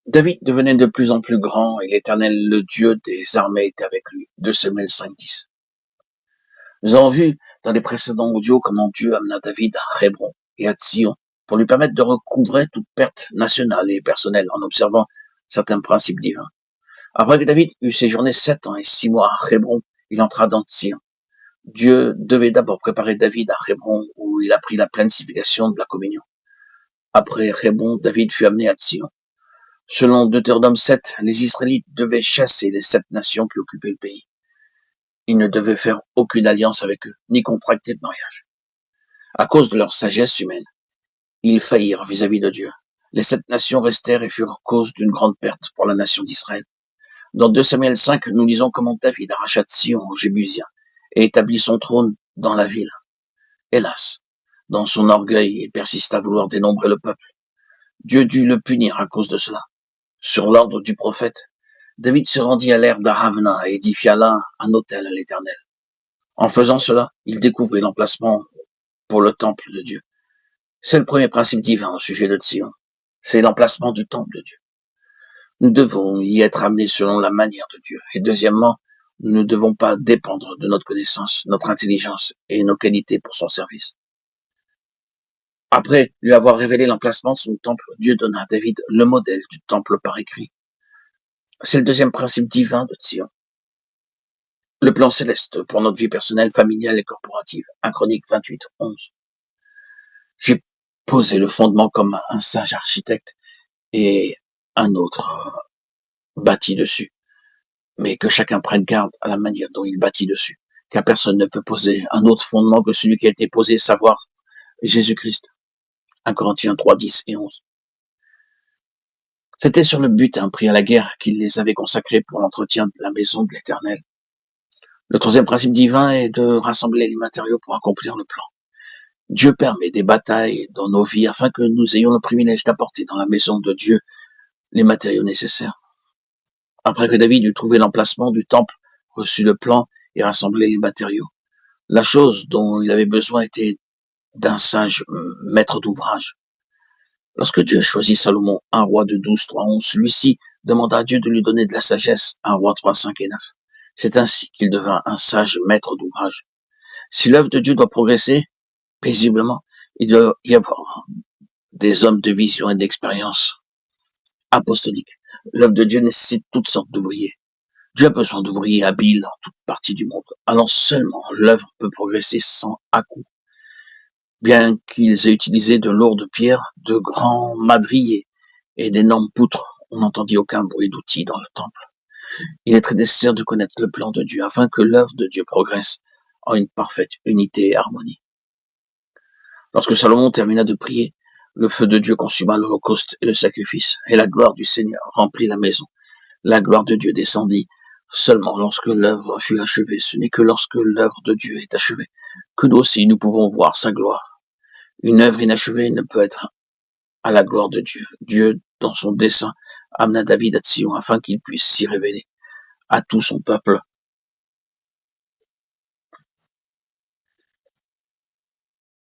David devenait de plus en plus grand et l'Éternel, le Dieu des armées, était avec lui. 2 Samuel 5:10. Nous avons vu dans les précédents audios comment Dieu amena David à Hébron et à Sion pour lui permettre de recouvrer toute perte nationale et personnelle en observant certains principes divins. Après que David eut séjourné 7 ans et 6 mois à Hébron, il entra dans Sion. Dieu devait d'abord préparer David à Hébron où il apprit la pleine signification de la communion. Après Hébron, David fut amené à Sion. Selon Deutéronome 7, les Israélites devaient chasser les 7 nations qui occupaient le pays. Ils ne devaient faire aucune alliance avec eux, ni contracter de mariage. À cause de leur sagesse humaine, ils faillirent vis-à-vis de Dieu. Les 7 nations restèrent et furent cause d'une grande perte pour la nation d'Israël. Dans 2 Samuel 5, nous lisons comment David arracha Sion aux Jébusiens et établit son trône dans la ville. Hélas, dans son orgueil, il persista à vouloir dénombrer le peuple. Dieu dut le punir à cause de cela. Sur l'ordre du prophète, David se rendit à l'ère d'Aravna et édifia là un autel à l'Éternel. En faisant cela, il découvrit l'emplacement pour le temple de Dieu. C'est le premier principe divin au sujet de Sion. C'est l'emplacement du temple de Dieu. Nous devons y être amenés selon la manière de Dieu. Et deuxièmement, nous ne devons pas dépendre de notre connaissance, notre intelligence et nos qualités pour son service. Après lui avoir révélé l'emplacement de son temple, Dieu donna à David le modèle du temple par écrit. C'est le deuxième principe divin de Sion. Le plan céleste pour notre vie personnelle, familiale et corporative. 1 Chroniques 28:11. J'ai posé le fondement comme un sage architecte et un autre bâtit dessus. Mais que chacun prenne garde à la manière dont il bâtit dessus. Car personne ne peut poser un autre fondement que celui qui a été posé, savoir Jésus-Christ. 1 Corinthiens 3:10-11. C'était sur le butin pris à la guerre qu'il les avait consacrés pour l'entretien de la maison de l'Éternel. Le troisième principe divin est de rassembler les matériaux pour accomplir le plan. Dieu permet des batailles dans nos vies afin que nous ayons le privilège d'apporter dans la maison de Dieu les matériaux nécessaires. Après que David eut trouvé l'emplacement du temple, reçu le plan et rassemblé les matériaux, la chose dont il avait besoin était d'un sage maître d'ouvrage. Lorsque Dieu choisit Salomon, 1 roi de 12:3-11, celui-ci demanda à Dieu de lui donner de la sagesse, 1 roi 3:5-9. C'est ainsi qu'il devint un sage maître d'ouvrage. Si l'œuvre de Dieu doit progresser paisiblement, il doit y avoir des hommes de vision et d'expérience apostolique. L'œuvre de Dieu nécessite toutes sortes d'ouvriers. Dieu a besoin d'ouvriers habiles en toute partie du monde. Alors seulement l'œuvre peut progresser sans à-coup. Bien qu'ils aient utilisé de lourdes pierres, de grands madriers et d'énormes poutres, on n'entendit aucun bruit d'outils dans le temple. Il est très nécessaire de connaître le plan de Dieu afin que l'œuvre de Dieu progresse en une parfaite unité et harmonie. Lorsque Salomon termina de prier, le feu de Dieu consuma l'holocauste et le sacrifice, et la gloire du Seigneur remplit la maison. La gloire de Dieu descendit seulement lorsque l'œuvre fut achevée. Ce n'est que lorsque l'œuvre de Dieu est achevée que nous aussi nous pouvons voir sa gloire. Une œuvre inachevée ne peut être à la gloire de Dieu. Dieu, dans son dessein, amena David à Sion afin qu'il puisse s'y révéler à tout son peuple